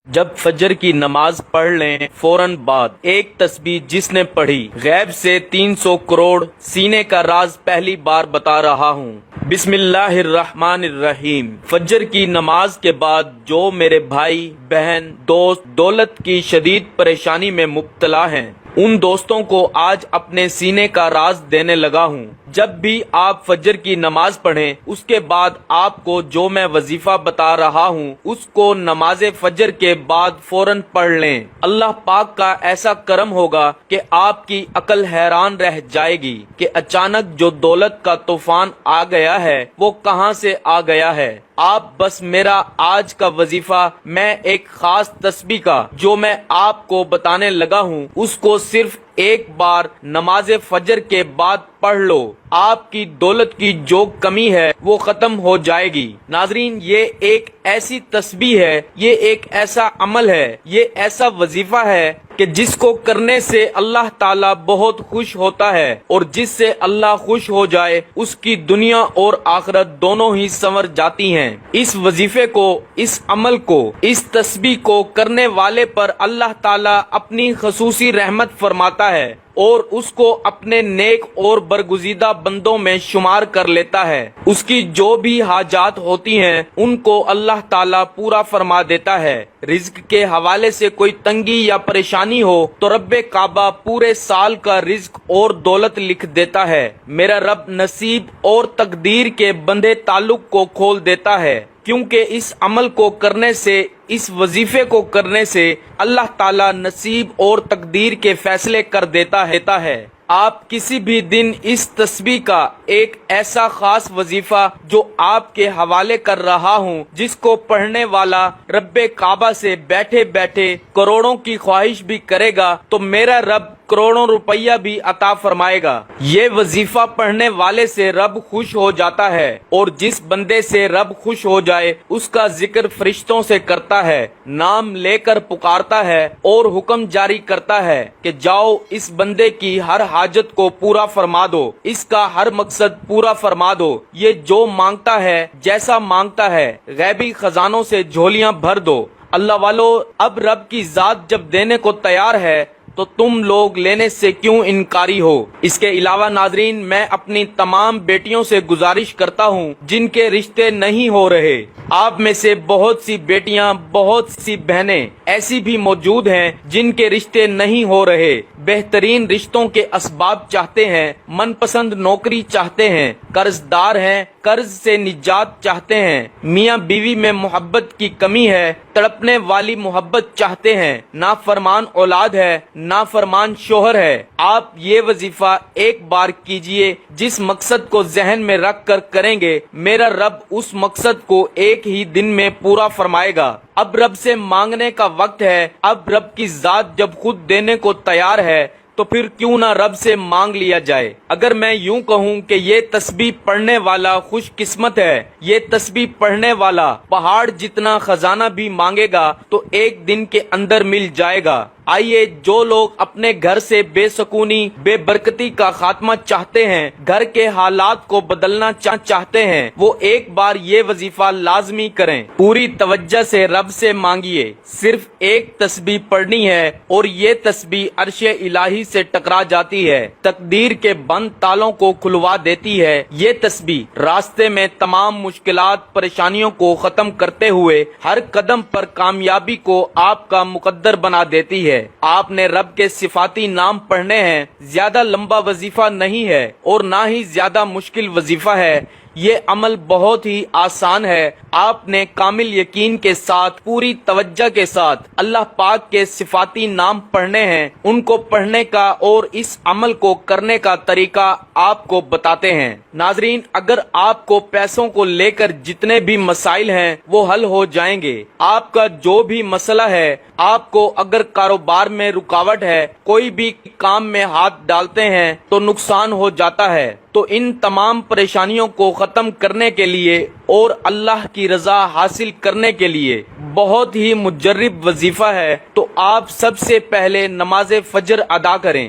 جب فجر کی نماز پڑھ لیں فوراً بعد ایک تسبیح جس نے پڑھی غیب سے 300 کروڑ سینے کا راز پہلی بار بتا رہا ہوں۔ بسم اللہ الرحمن الرحیم۔ فجر کی نماز کے بعد جو میرے بھائی بہن دوست دولت کی شدید پریشانی میں مبتلا ہیں ان دوستوں کو آج اپنے سینے کا راز دینے لگا ہوں۔ جب بھی آپ فجر کی نماز پڑھیں اس کے بعد آپ کو جو میں وظیفہ بتا رہا ہوں اس کو نماز فجر کے بعد فوراً پڑھ لیں۔ اللہ پاک کا ایسا کرم ہوگا کہ آپ کی عقل حیران رہ جائے گی کہ اچانک جو دولت کا طوفان آ گیا ہے وہ کہاں سے آ گیا ہے۔ آپ بس میرا آج کا وظیفہ میں ایک خاص تسبیح کا جو میں آپ کو بتانے لگا ہوں اس کو صرف ایک بار نماز فجر کے بعد پڑھ لو، آپ کی دولت کی جو کمی ہے وہ ختم ہو جائے گی۔ ناظرین، یہ ایک ایسی تسبیح ہے، یہ ایک ایسا عمل ہے، یہ ایسا وظیفہ ہے کہ جس کو کرنے سے اللہ تعالیٰ بہت خوش ہوتا ہے، اور جس سے اللہ خوش ہو جائے اس کی دنیا اور آخرت دونوں ہی سنور جاتی ہیں۔ اس وظیفے کو، اس عمل کو، اس تسبیح کو کرنے والے پر اللہ تعالیٰ اپنی خصوصی رحمت فرماتا ہے اور اس کو اپنے نیک اور برگزیدہ بندوں میں شمار کر لیتا ہے۔ اس کی جو بھی حاجات ہوتی ہیں ان کو اللہ تعالیٰ پورا فرما دیتا ہے۔ رزق کے حوالے سے کوئی تنگی یا پریشانی ہو تو رب کعبہ پورے سال کا رزق اور دولت لکھ دیتا ہے۔ میرا رب نصیب اور تقدیر کے بندھے تعلق کو کھول دیتا ہے، کیونکہ اس عمل کو کرنے سے، اس وظیفے کو کرنے سے اللہ تعالیٰ نصیب اور تقدیر کے فیصلے کر دیتا ہے۔ آپ کسی بھی دن اس تسبیح کا ایک ایسا خاص وظیفہ جو آپ کے حوالے کر رہا ہوں جس کو پڑھنے والا رب کعبہ سے بیٹھے بیٹھے کروڑوں کی خواہش بھی کرے گا تو میرا رب کروڑوں روپیہ بھی عطا فرمائے گا۔ یہ وظیفہ پڑھنے والے سے رب خوش ہو جاتا ہے، اور جس بندے سے رب خوش ہو جائے اس کا ذکر فرشتوں سے کرتا ہے، نام لے کر پکارتا ہے اور حکم جاری کرتا ہے کہ جاؤ اس بندے کی ہر حاجت کو پورا فرما دو، اس کا ہر مقصد پورا فرما دو، یہ جو مانگتا ہے جیسا مانگتا ہے غیبی خزانوں سے جھولیاں بھر دو۔ اللہ والو، اب رب کی ذات جب دینے کو تیار ہے تو تم لوگ لینے سے کیوں انکاری ہو؟ اس کے علاوہ ناظرین، میں اپنی تمام بیٹیوں سے گزارش کرتا ہوں جن کے رشتے نہیں ہو رہے، آپ میں سے بہت سی بیٹیاں، بہت سی بہنیں ایسی بھی موجود ہیں جن کے رشتے نہیں ہو رہے، بہترین رشتوں کے اسباب چاہتے ہیں، من پسند نوکری چاہتے ہیں، قرض دار ہیں، قرض سے نجات چاہتے ہیں، میاں بیوی میں محبت کی کمی ہے، تڑپنے والی محبت چاہتے ہیں، نافرمان اولاد ہے، نافرمان شوہر ہے۔ آپ یہ وظیفہ ایک بار کیجئے، جس مقصد کو ذہن میں رکھ کر کریں گے میرا رب اس مقصد کو ایک ہی دن میں پورا فرمائے گا۔ اب رب سے مانگنے کا وقت ہے، اب رب کی ذات جب خود دینے کو تیار ہے تو پھر کیوں نہ رب سے مانگ لیا جائے۔ اگر میں یوں کہوں کہ یہ تسبیح پڑھنے والا خوش قسمت ہے، یہ تسبیح پڑھنے والا پہاڑ جتنا خزانہ بھی مانگے گا تو ایک دن کے اندر مل جائے گا۔ آئیے، جو لوگ اپنے گھر سے بے سکونی، بے برکتی کا خاتمہ چاہتے ہیں، گھر کے حالات کو بدلنا چاہتے ہیں، وہ ایک بار یہ وظیفہ لازمی کریں۔ پوری توجہ سے رب سے مانگیے، صرف ایک تسبیح پڑھنی ہے اور یہ تسبیح عرش الہی سے ٹکرا جاتی ہے، تقدیر کے بند تالوں کو کھلوا دیتی ہے۔ یہ تسبیح راستے میں تمام مشکلات، پریشانیوں کو ختم کرتے ہوئے ہر قدم پر کامیابی کو آپ کا مقدر بنا دیتی ہے۔ آپ نے رب کے صفاتی نام پڑھنے ہیں، زیادہ لمبا وظیفہ نہیں ہے اور نہ ہی زیادہ مشکل وظیفہ ہے، یہ عمل بہت ہی آسان ہے۔ آپ نے کامل یقین کے ساتھ، پوری توجہ کے ساتھ اللہ پاک کے صفاتی نام پڑھنے ہیں، ان کو پڑھنے کا اور اس عمل کو کرنے کا طریقہ آپ کو بتاتے ہیں۔ ناظرین، اگر آپ کو پیسوں کو لے کر جتنے بھی مسائل ہیں وہ حل ہو جائیں گے، آپ کا جو بھی مسئلہ ہے، آپ کو اگر کاروبار میں رکاوٹ ہے، کوئی بھی کام میں ہاتھ ڈالتے ہیں تو نقصان ہو جاتا ہے، تو ان تمام پریشانیوں کو ختم کرنے کے لیے اور اللہ کی رضا حاصل کرنے کے لیے بہت ہی مجرب وظیفہ ہے۔ تو آپ سب سے پہلے نماز فجر ادا کریں،